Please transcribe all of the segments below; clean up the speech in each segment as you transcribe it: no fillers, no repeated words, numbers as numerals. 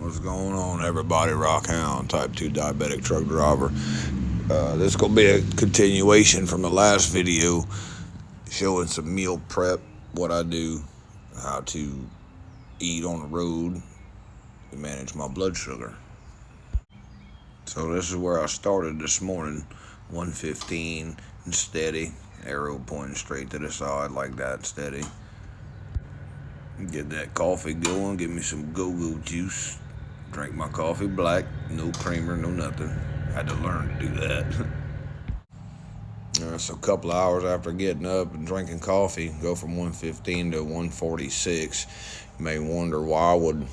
What's going on, everybody? Rockhound, Type 2 diabetic truck driver. This is going to be a continuation from the last video showing some meal prep, what I do, how to eat on the road, and manage my blood sugar. So this is where I started this morning, 115 and steady, arrow pointing straight to the side like that, steady. Get that coffee going, give me some go-go juice. Drink my coffee black, no creamer, no nothing. Had to learn to do that. So a couple of hours after getting up and drinking coffee, go from 115 to 146. You may wonder why would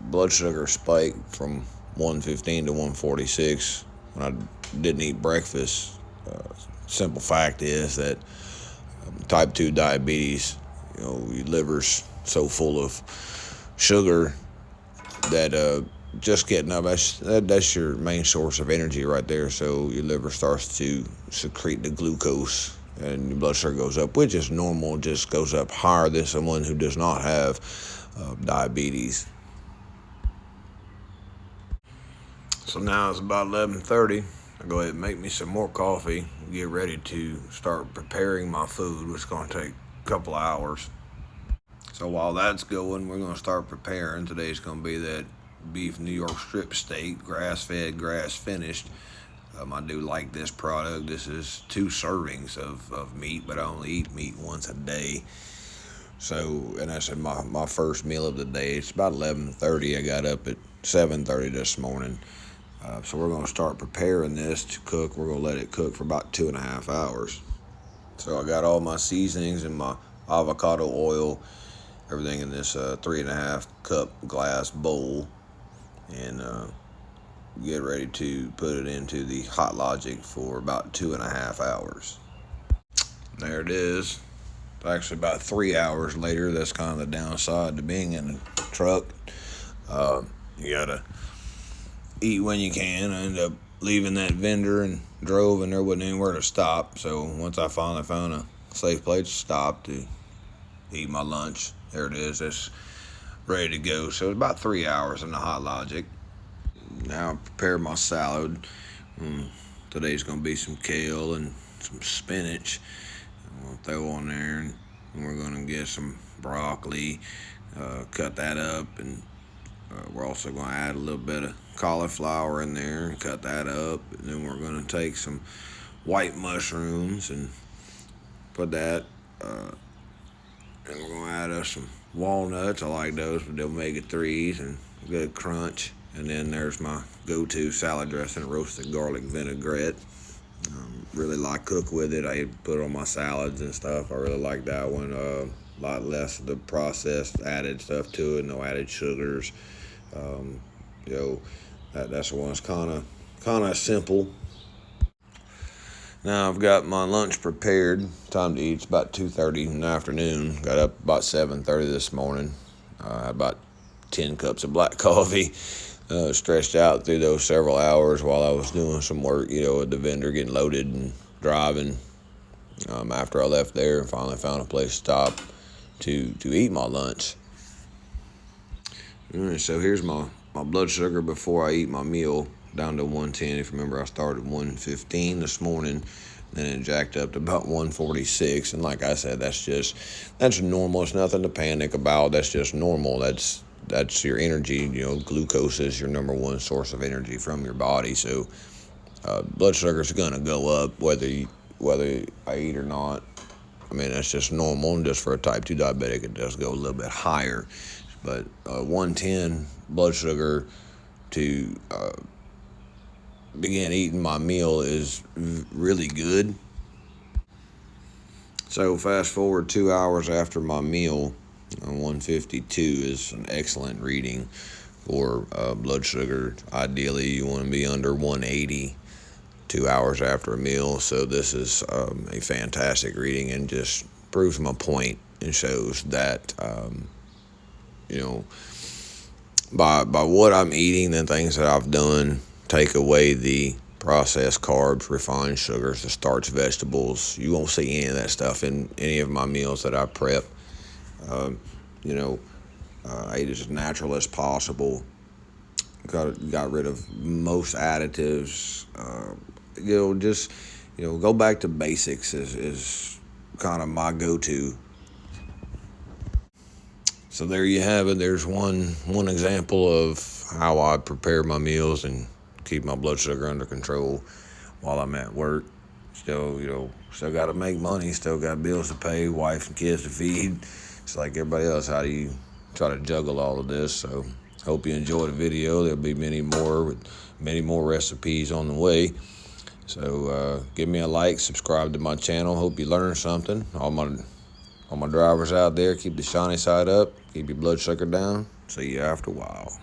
blood sugar spike from 115 to 146 when I didn't eat breakfast. Simple fact is that type 2 diabetes, your liver's so full of sugar that just getting up, that's your main source of energy right there. So your liver starts to secrete the glucose and your blood sugar goes up, which is normal, just goes up higher than someone who does not have diabetes. So now it's about 11:30. I go ahead and make me some more coffee, get ready to start preparing my food, which is going to take a couple of hours. So while that's going, we're going to start preparing. Today's going to be that beef New York strip steak, grass-fed, grass-finished. I do like this product. This is 2 servings of meat, but I only eat meat once a day. So, and that's my first meal of the day. It's about 11:30. I got up at 7:30 this morning. So we're going to start preparing this to cook. We're going to let it cook for about 2.5 hours. So I got all my seasonings and my avocado oil, everything in this 3.5 cup glass bowl, and get ready to put it into the Hot Logic for about 2.5 hours. There it is. Actually, about 3 hours later. That's kind of the downside to being in a truck. You gotta eat when you can. I ended up leaving that vendor and drove, and there wasn't anywhere to stop. So once I finally found a safe place to stop to eat my lunch, there it is. It's ready to go. So it's about 3 hours in the Hot Logic. Now I prepare my salad. Today's going to be some kale and some spinach. We'll throw on there, and we're going to get some broccoli, cut that up, and we're also going to add a little bit of cauliflower in there and cut that up. And then we're going to take some white mushrooms and put that, and we're going to add us some walnuts. I like those with the omega-3s and good crunch. And then there's my go-to salad dressing, roasted garlic vinaigrette. Really like cook with it. I put it on my salads and stuff. I really like that one. A lot less of the processed added stuff to it. No added sugars. That's the one that's kind of simple. Now I've got my lunch prepared. Time to eat. It's about 2:30 in the afternoon. Got up about 7:30 this morning. Had about 10 cups of black coffee. Stretched out through those several hours while I was doing some work, at the vendor, getting loaded and driving. After I left there and finally found a place to stop to eat my lunch. So here's my blood sugar before I eat my meal, down to 110. If you remember, I started 115 this morning, then it jacked up to about 146. And like I said, that's normal. It's nothing to panic about. That's just normal. That's your energy. Glucose is your number one source of energy from your body. So blood sugar is going to go up whether I eat or not. I mean, that's just normal. And just for a type 2 diabetic, it does go a little bit higher. But 110 blood sugar to begin eating my meal is really good. So fast forward 2 hours after my meal, 152 is an excellent reading for blood sugar. Ideally, you want to be under 180 2 hours after a meal. So this is a fantastic reading and just proves my point and shows that, by what I'm eating and things that I've done, take away the processed carbs, refined sugars, the starch vegetables. You won't see any of that stuff in any of my meals that I prep. I eat as natural as possible. got rid of most additives. Just go back to basics is kind of my go-to. So there you have it. There's one example of how I prepare my meals and keep my blood sugar under control while I'm at work. Still got to make money. Still got bills to pay, wife and kids to feed. It's like everybody else. How do you try to juggle all of this? So hope you enjoyed the video. There'll be many more recipes on the way. So give me a like, subscribe to my channel. Hope you learned something. All my drivers out there, keep the shiny side up, keep your blood sugar down. See you after a while.